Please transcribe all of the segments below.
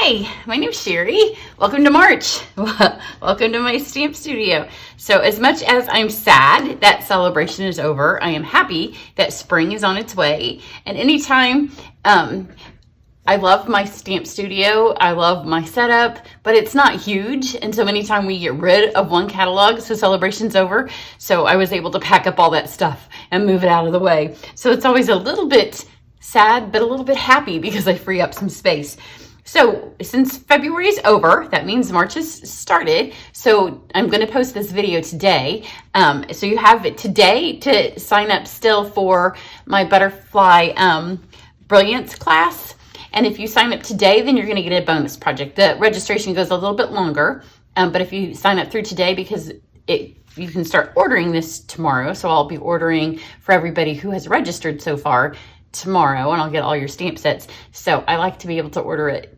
Hi, my name's Sherry. Welcome to March. Welcome to my stamp studio. So as much as I'm sad that celebration is over, I am happy that spring is on its way. And anytime, I love my stamp studio. I love my setup, but it's not huge. And so anytime we get rid of one catalog, so celebration's over. So I was able to pack up all that stuff and move it out of the way. So it's always a little bit sad, but a little bit happy because I free up some space. So since February is over, that means March has started. So I'm going to post this video today. So you have it today to sign up still for my Butterfly Brilliance class. And if you sign up today, then you're going to get a bonus project. The registration goes a little bit longer, but if you sign up through today, because you can start ordering this tomorrow. So I'll be ordering for everybody who has registered so far tomorrow, and I'll get all your stamp sets. So I like to be able to order it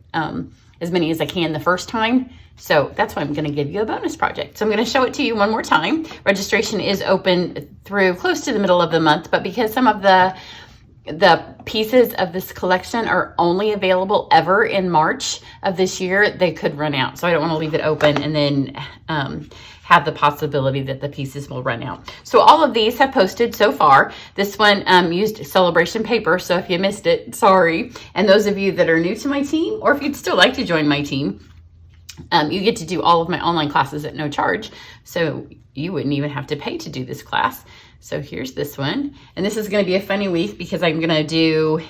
as many as I can the first time. So that's why I'm going to give you a bonus project. So I'm going to show it to you one more time. Registration is open through close to the middle of the month, but because some of the pieces of this collection are only available ever in March of this year, they could run out. So I don't want to leave it open and then have the possibility that the pieces will run out. So all of these have posted so far. This one used celebration paper, so if you missed it, sorry. And those of you that are new to my team, or if you'd still like to join my team, you get to do all of my online classes at no charge. So you wouldn't even have to pay to do this class. So here's this one. And this is going to be a funny week because I'm going to do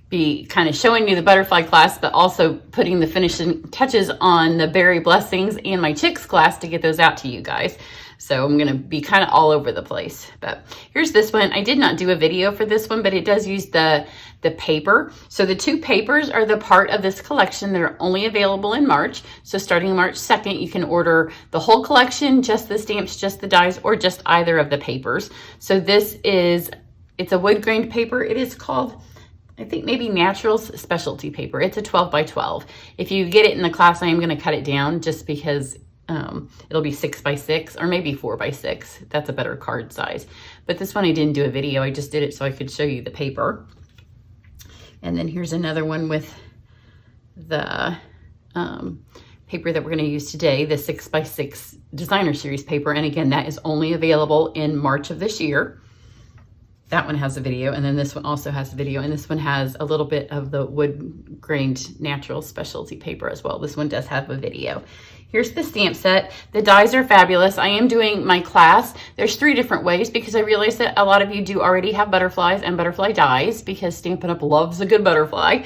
be kind of showing you the butterfly class, but also putting the finishing touches on the berry blessings and my chicks class to get those out to you guys. So I'm going to be kind of all over the place. But here's this one. I did not do a video for this one, but it does use the paper. So the two papers are the part of this collection that are only available in March. So starting March 2nd, you can order the whole collection, just the stamps, just the dies, or just either of the papers. So it's a wood grained paper. It is called, I think, maybe Naturals Specialty Paper. It's a 12 by 12. If you get it in the class, I am going to cut it down just because it'll be 6 by 6 or maybe 4 by 6. That's a better card size. But this one I didn't do a video. I just did it so I could show you the paper. And then here's another one with the paper that we're going to use today, the 6 by 6 Designer Series paper. And again, that is only available in March of this year. That one has a video, and then this one also has a video, and this one has a little bit of the wood grained natural specialty paper as well. This one does have a video. Here's the stamp set. The dies are fabulous. I am doing my class. There's 3 different ways because I realize that a lot of you do already have butterflies and butterfly dies because Stampin' Up! Loves a good butterfly.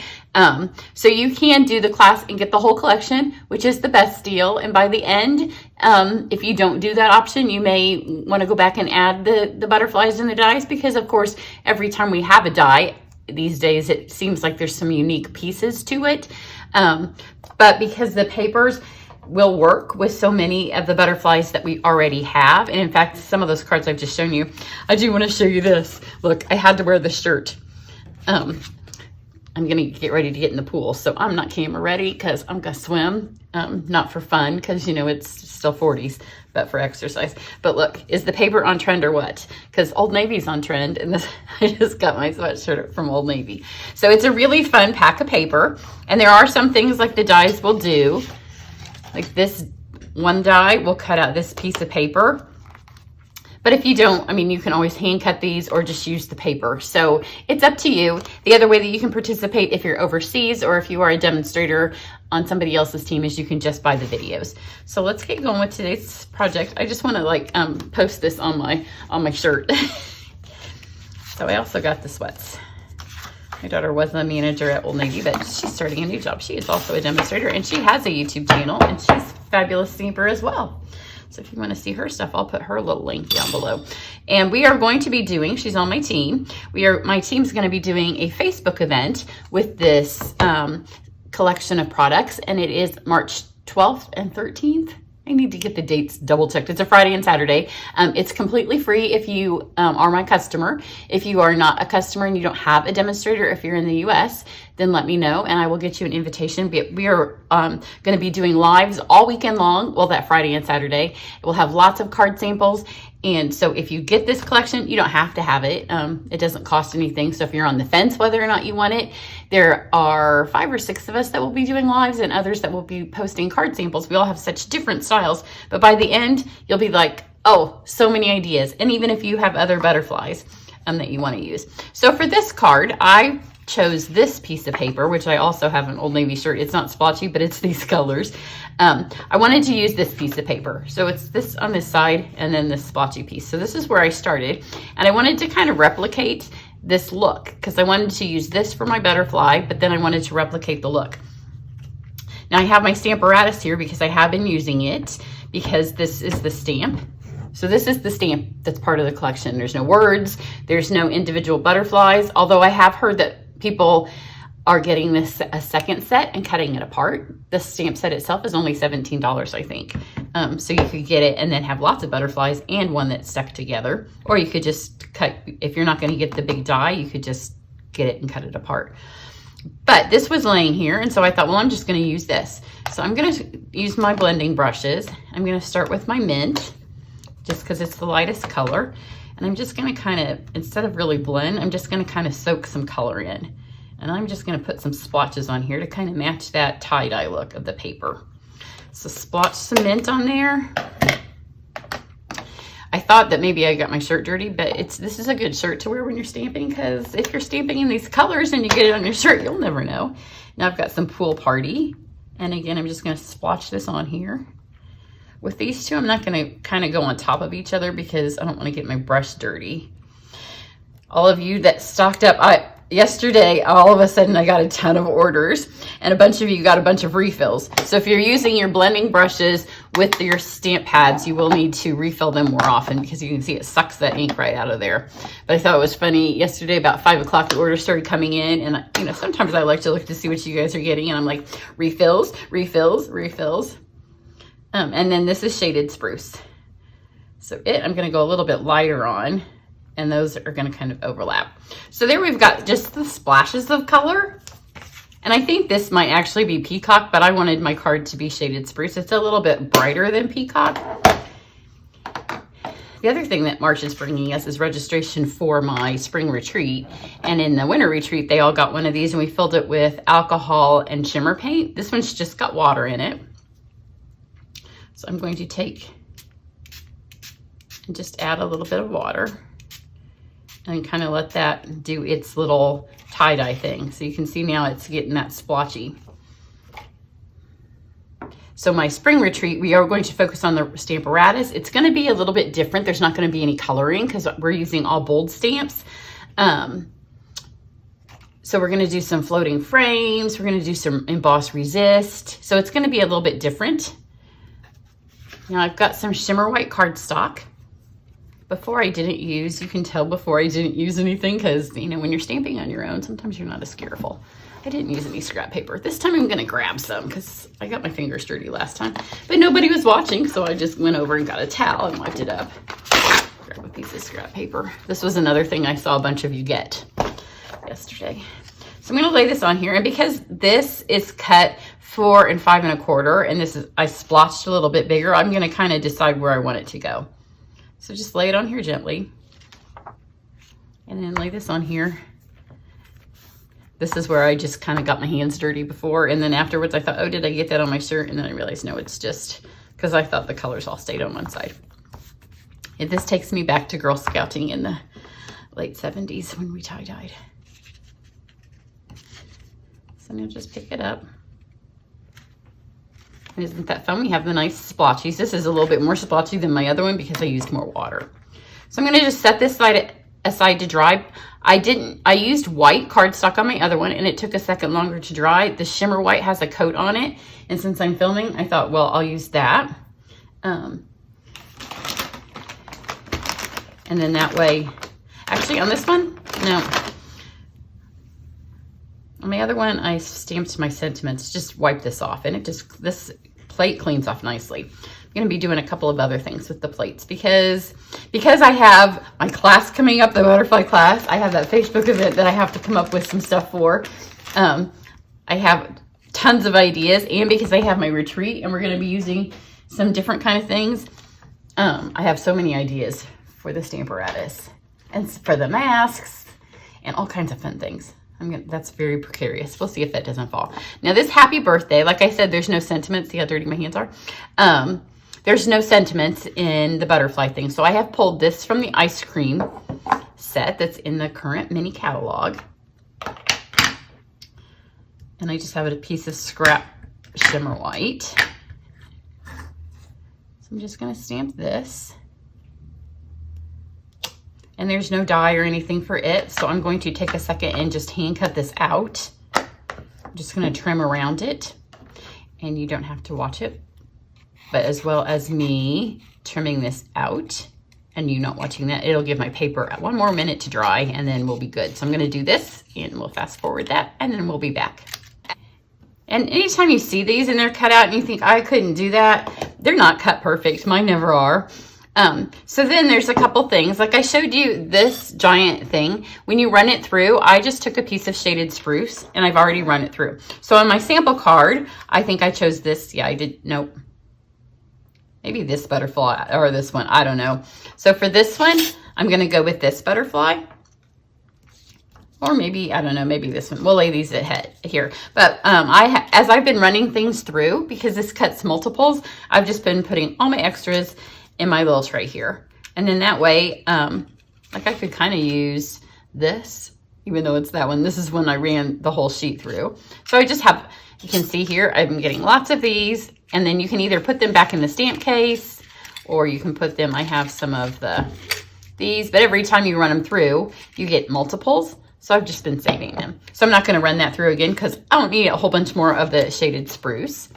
So you can do the class and get the whole collection, which is the best deal. And by the end, if you don't do that option, you may want to go back and add the butterflies and the dies because, of course, every time we have a die, these days it seems like there's some unique pieces to it. But because the papers will work with so many of the butterflies that we already have. And in fact, some of those cards I've just shown you, I do want to show you this. Look, I had to wear the shirt. I'm going to get ready to get in the pool. So I'm not camera ready because I'm going to swim. Not for fun because, you know, it's still 40s, but for exercise. But look, is the paper on trend or what? Because Old Navy's on trend. And this, I just got my sweatshirt from Old Navy. So it's a really fun pack of paper. And there are some things like the dies will do. Like this one die will cut out this piece of paper. But if you don't, I mean, you can always hand cut these or just use the paper. So it's up to you. The other way that you can participate if you're overseas or if you are a demonstrator on somebody else's team is you can just buy the videos. So let's get going with today's project. I just want to post this on my shirt. So I also got the sweats. My daughter was the manager at Old Navy, but she's starting a new job. She is also a demonstrator, and she has a YouTube channel, and she's a fabulous stamper as well. So if you want to see her stuff, I'll put her little link down below. And we are going to be doing, she's on my team, my team's going to be doing a Facebook event with this collection of products, and it is March 12th and 13th. I need to get the dates double checked. It's a Friday and Saturday. It's completely free if you are my customer. If you are not a customer and you don't have a demonstrator, if you're in the US, then let me know and I will get you an invitation. We are going to be doing lives all weekend long. Well, that Friday and Saturday. We'll have lots of card samples And so if you get this collection, you don't have to have it. It doesn't cost anything. So if you're on the fence whether or not you want it, there are 5 or 6 of us that will be doing lives and others that will be posting card samples. We all have such different styles, but by the end, you'll be like, oh, so many ideas. And even if you have other butterflies that you want to use. So for this card, I chose this piece of paper, which I also have an Old Navy shirt. It's not splotchy, but it's these colors. I wanted to use this piece of paper. So it's this on this side and then this splotchy piece. So this is where I started. And I wanted to kind of replicate this look because I wanted to use this for my butterfly, but then I wanted to replicate the look. Now I have my Stamparatus here because I have been using it because this is the stamp. So this is the stamp that's part of the collection. There's no words, there's no individual butterflies, although I have heard that people are getting this a second set and cutting it apart. The stamp set itself is only $17, I think. So you could get it and then have lots of butterflies and one that's stuck together. Or you could just cut, if you're not gonna get the big die, you could just get it and cut it apart. But this was laying here, and so I thought, well, I'm just gonna use this. So I'm gonna use my blending brushes. I'm gonna start with my mint, just because it's the lightest color. And I'm just gonna kind of, instead of really blend, I'm just gonna kind of soak some color in. And I'm just gonna put some splotches on here to kind of match that tie-dye look of the paper. So splotch some mint on there. I thought that maybe I got my shirt dirty, but this is a good shirt to wear when you're stamping, because if you're stamping in these colors and you get it on your shirt, you'll never know. Now I've got some Pool Party. And again, I'm just gonna splotch this on here. With these two, I'm not gonna kind of go on top of each other because I don't wanna get my brush dirty. All of you that stocked up, yesterday, all of a sudden I got a ton of orders and a bunch of you got a bunch of refills. So if you're using your blending brushes with your stamp pads, you will need to refill them more often because you can see it sucks that ink right out of there. But I thought it was funny, yesterday about 5 o'clock, the orders started coming in, and you know, sometimes I like to look to see what you guys are getting, and I'm like, refills, refills, refills. And then this is Shaded Spruce. So I'm gonna go a little bit lighter on, and those are gonna kind of overlap. So there we've got just the splashes of color. And I think this might actually be Peacock, but I wanted my card to be Shaded Spruce. It's a little bit brighter than Peacock. The other thing that March is bringing us is registration for my spring retreat. And in the winter retreat, they all got one of these, and we filled it with alcohol and shimmer paint. This one's just got water in it. So I'm going to take and just add a little bit of water and kind of let that do its little tie-dye thing. So you can see now it's getting that splotchy. So my spring retreat, we are going to focus on the Stamparatus. It's gonna be a little bit different. There's not gonna be any coloring because we're using all bold stamps. So we're gonna do some floating frames. We're gonna do some emboss resist. So it's gonna be a little bit different. Now I've got some shimmer white cardstock. Before I didn't use, you can tell before I didn't use anything because, you know, when you're stamping on your own, sometimes you're not as careful. I didn't use any scrap paper. This time I'm gonna grab some because I got my fingers dirty last time, but nobody was watching, so I just went over and got a towel and wiped it up. Grab a piece of scrap paper. This was another thing I saw a bunch of you get yesterday. So I'm gonna lay this on here, and because this is cut 4 and 5 1/4, and this is, I splotched a little bit bigger, I'm gonna kind of decide where I want it to go. So just lay it on here gently, and then lay this on here. This is where I just kind of got my hands dirty before, and then afterwards I thought, oh, did I get that on my shirt? And then I realized, no, it's just because I thought the colors all stayed on one side. And this takes me back to Girl Scouting in the late 70s when we tie-dyed. So now just pick it up. And isn't that fun? We have the nice splotchies. This is a little bit more splotchy than my other one because I used more water. So I'm gonna just set this side aside to dry. I used white cardstock on my other one, and it took a second longer to dry. The shimmer white has a coat on it, and since I'm filming, I thought, well, I'll use that. And then that way, actually on this one, no. On my other one, I stamped my sentiments, just wipe this off, and this plate cleans off nicely. I'm gonna be doing a couple of other things with the plates because I have my class coming up, the butterfly class. I have that Facebook event that I have to come up with some stuff for. I have tons of ideas, and because I have my retreat and we're gonna be using some different kind of things, I have so many ideas for the Stamparatus and for the masks and all kinds of fun things. That's very precarious. We'll see if that doesn't fall. Now this happy birthday, like I said, there's no sentiments. See how dirty my hands are? There's no sentiments in the butterfly thing. So I have pulled this from the ice cream set that's in the current mini catalog. And I just have a piece of scrap shimmer white. So I'm just gonna stamp this. And there's no die or anything for it. So I'm going to take a second and just hand cut this out. I'm just gonna trim around it and you don't have to watch it, but as well as me trimming this out and you not watching that, it'll give my paper one more minute to dry and then we'll be good. So I'm gonna do this and we'll fast forward that and then we'll be back. And anytime you see these and they're cut out and you think, I couldn't do that, they're not cut perfect. Mine never are. So then there's a couple things. Like I showed you this giant thing. When you run it through, I just took a piece of shaded spruce and I've already run it through. So on my sample card, I think I chose this. Yeah, I did. Nope. Maybe this butterfly or this one. I don't know. So for this one, I'm going to go with this butterfly. Or maybe, I don't know, maybe this one. We'll lay these ahead here. But as I've been running things through, because this cuts multiples, I've just been putting all my extras in my little tray here. And then that way, like I could kind of use this, even though it's that one. This is when I ran the whole sheet through. So I just have, you can see here, I'm getting lots of these. And then you can either put them back in the stamp case, or you can put them, I have some of these, but every time you run them through, you get multiples. So I've just been saving them. So I'm not going to run that through again because I don't need a whole bunch more of the shaded spruce.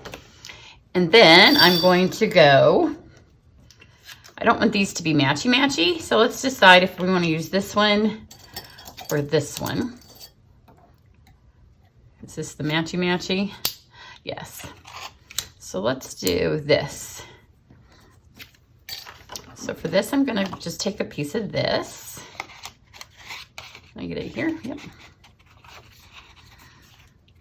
And then I'm going to go, I don't want these to be matchy-matchy. So let's decide if we want to use this one or this one. Is this the matchy-matchy? Yes. So let's do this. So for this, I'm going to just take a piece of this. Can I get it here? Yep.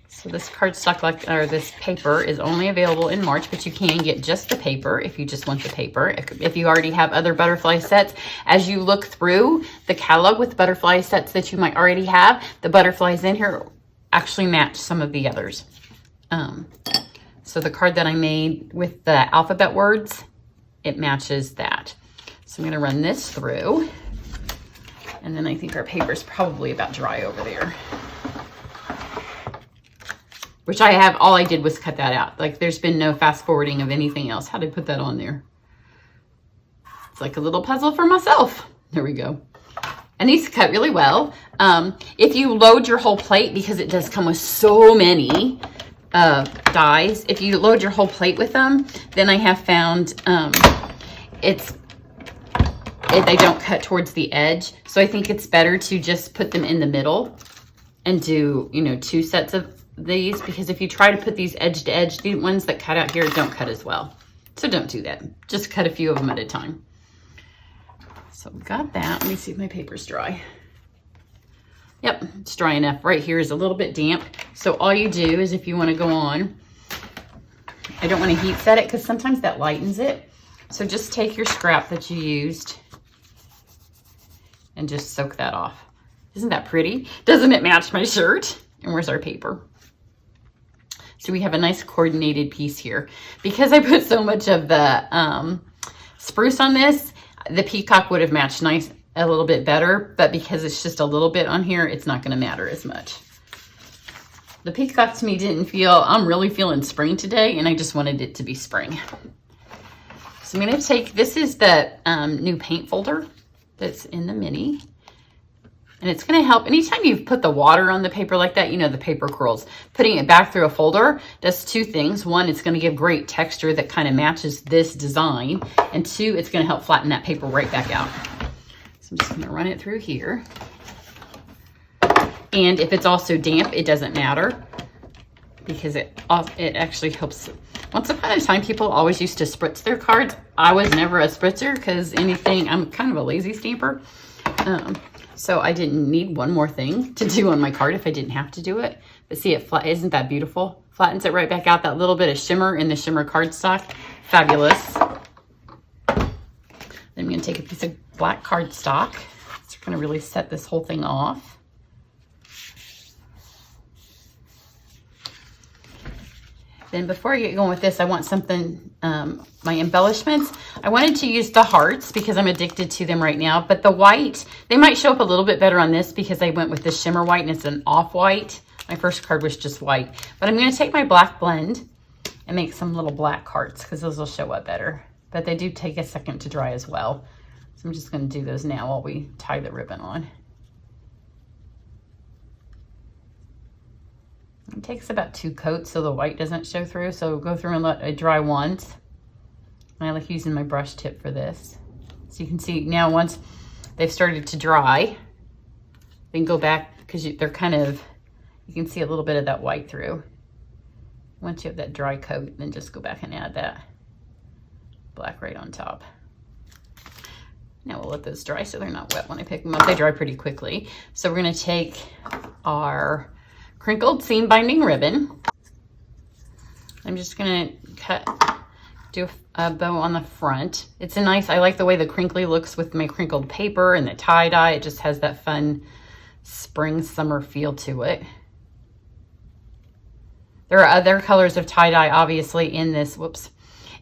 So this cardstock, or this paper, is only available in March, but you can get just the paper if you just want the paper. If you already have other butterfly sets, as you look through the catalog with butterfly sets that you might already have, the butterflies in here actually match some of the others. So the card that I made with the alphabet words, it matches that. So I'm going to run this through. And then I think our paper's probably about dry over there. Which I have, all I did was cut that out. Like there's been no fast forwarding of anything else. How did I put that on there? It's like a little puzzle for myself. There we go. And these cut really well. If you load your whole plate, because it does come with so many dies, if you load your whole plate with them, then I have found they don't cut towards the edge. So I think it's better to just put them in the middle and do, 2 sets of these, because if you try to put these edge to edge, the ones that cut out here don't cut as well. So don't do that. Just cut a few of them at a time. So we've got that. Let me see if my paper's dry. Yep, it's dry enough. Right here is a little bit damp. So all you do is if you want to go on, I don't want to heat set it because sometimes that lightens it. So just take your scrap that you used and just soak that off. Isn't that pretty? Doesn't it match my shirt? And where's our paper? So we have a nice coordinated piece here. Because I put so much of the spruce on this, the peacock would have matched nice a little bit better, but because it's just a little bit on here, it's not going to matter as much. The peacock to me didn't feel, I'm really feeling spring today, and I just wanted it to be spring. So I'm going to take, this is the new paint folder that's in the mini. And it's going to help anytime you put the water on the paper like that, the paper curls. Putting it back through a folder does 2 things. 1, it's going to give great texture that kind of matches this design. And 2, it's going to help flatten that paper right back out. So I'm just going to run it through here. And if it's also damp, it doesn't matter because it actually helps. Once upon a time, people always used to spritz their cards. I was never a spritzer because I'm kind of a lazy stamper. So I didn't need one more thing to do on my card if I didn't have to do it. But see, isn't that beautiful? Flattens it right back out. That little bit of shimmer in the shimmer cardstock. Fabulous. going to take a piece of black cardstock. It's going to really set this whole thing off. Then before I get going with this, I want something, my embellishments. I wanted to use the hearts because I'm addicted to them right now, but the white, they might show up a little bit better on this because I went with the shimmer white and it's an off-white. My first card was just white, but I'm going to take my black blend and make some little black hearts because those will show up better, but they do take a second to dry as well. So I'm just going to do those now while we tie the ribbon on. It takes about 2 coats so the white doesn't show through. So go through and let it dry once. And I like using my brush tip for this. So you can see now once they've started to dry, then go back because they're kind of, you can see a little bit of that white through. Once you have that dry coat, then just go back and add that black right on top. Now we'll let those dry so they're not wet when I pick them up. They dry pretty quickly. So we're gonna take our crinkled seam binding ribbon. I'm just gonna do a bow on the front. It's a nice, I like the way the crinkly looks with my crinkled paper and the tie-dye. It just has that fun spring summer feel to it. There are other colors of tie-dye obviously in this,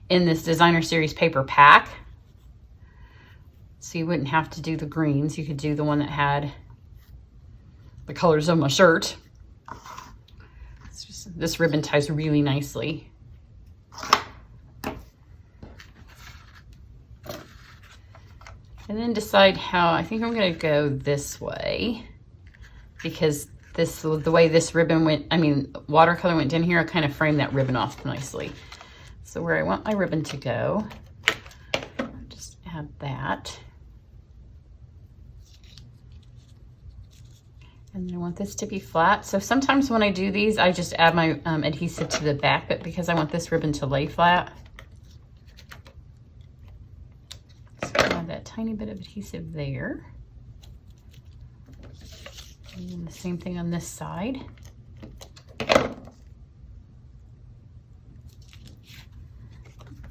in this designer series paper pack. So you wouldn't have to do the greens. You could do the one that had the colors of my shirt. This ribbon ties really nicely. And then decide how, I think I'm gonna go this way because the way this ribbon went, watercolor went down here, I kind of framed that ribbon off nicely. So where I want my ribbon to go, just add that. And I want this to be flat. So sometimes when I do these, I just add my adhesive to the back, but because I want this ribbon to lay flat, so add that tiny bit of adhesive there. And then the same thing on this side.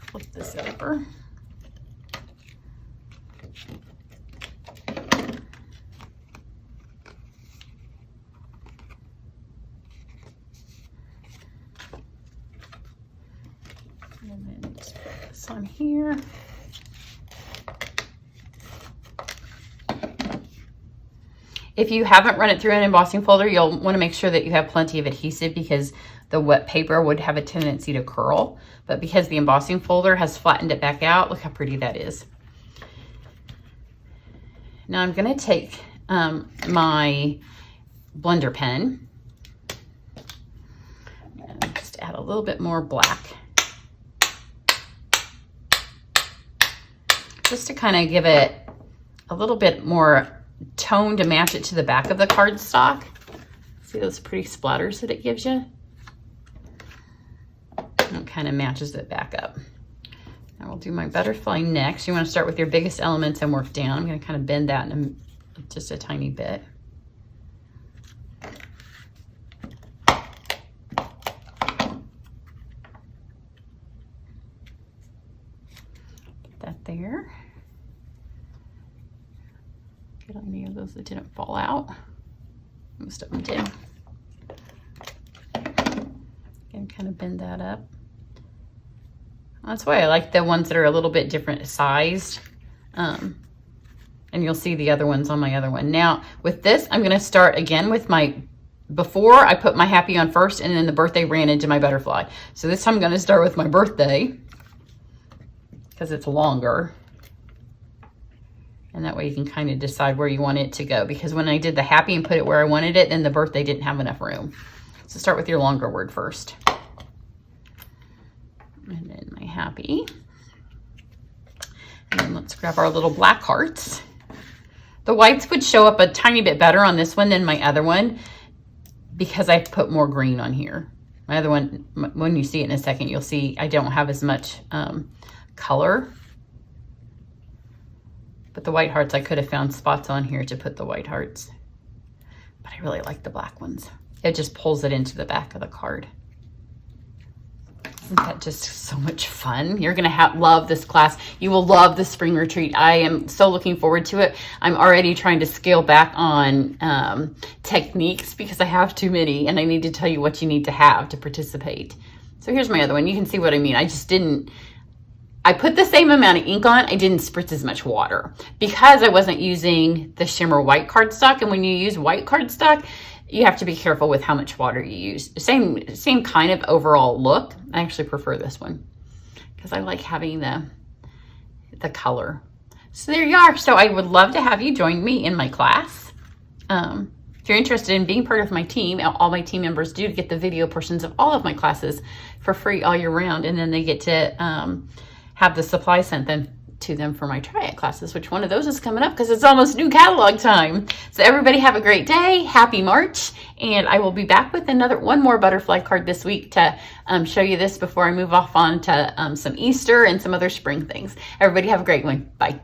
Flip this over. And then just put this on here. If you haven't run it through an embossing folder, you'll want to make sure that you have plenty of adhesive because the wet paper would have a tendency to curl. But because the embossing folder has flattened it back out, look how pretty that is. Now I'm going to take my blender pen and just add a little bit more black. Just to kind of give it a little bit more tone to match it to the back of the cardstock. See those pretty splatters that it gives you? And it kind of matches it back up. Now we'll do my butterfly next. You want to start with your biggest elements and work down. I'm going to kind of bend that in just a tiny bit. Put that there. Get any of those that didn't fall out. Most of them did. And kind of bend that up. That's why I like the ones that are a little bit different sized. And you'll see the other ones on my other one. Now with this, I'm gonna start again with my, before I put my happy on first and then the birthday ran into my butterfly. So this time I'm gonna start with my birthday because it's longer. And that way you can kind of decide where you want it to go. Because when I did the happy and put it where I wanted it, then the birthday didn't have enough room. So start with your longer word first. And then my happy. And then let's grab our little black hearts. The whites would show up a tiny bit better on this one than my other one because I put more green on here. My other one, when you see it in a second, you'll see I don't have as much color. But the white hearts, I could have found spots on here to put the white hearts. But I really like the black ones. It just pulls it into the back of the card. Isn't that just so much fun? You're going to love this class. You will love the spring retreat. I am so looking forward to it. I'm already trying to scale back on techniques because I have too many, and I need to tell you what you need to have to participate. So here's my other one. You can see what I mean. I put the same amount of ink on. I didn't spritz as much water because I wasn't using the shimmer white cardstock. And when you use white cardstock, you have to be careful with how much water you use. Same kind of overall look. I actually prefer this one because I like having the color. So there you are. So I would love to have you join me in my class. If you're interested in being part of my team, all my team members do get the video portions of all of my classes for free all year round. And then they get to have the supply sent to them for my Triad classes, which one of those is coming up because it's almost new catalog time. So everybody have a great day. Happy March. And I will be back with one more butterfly card this week to show you this before I move off on to some Easter and some other spring things. Everybody have a great one. Bye.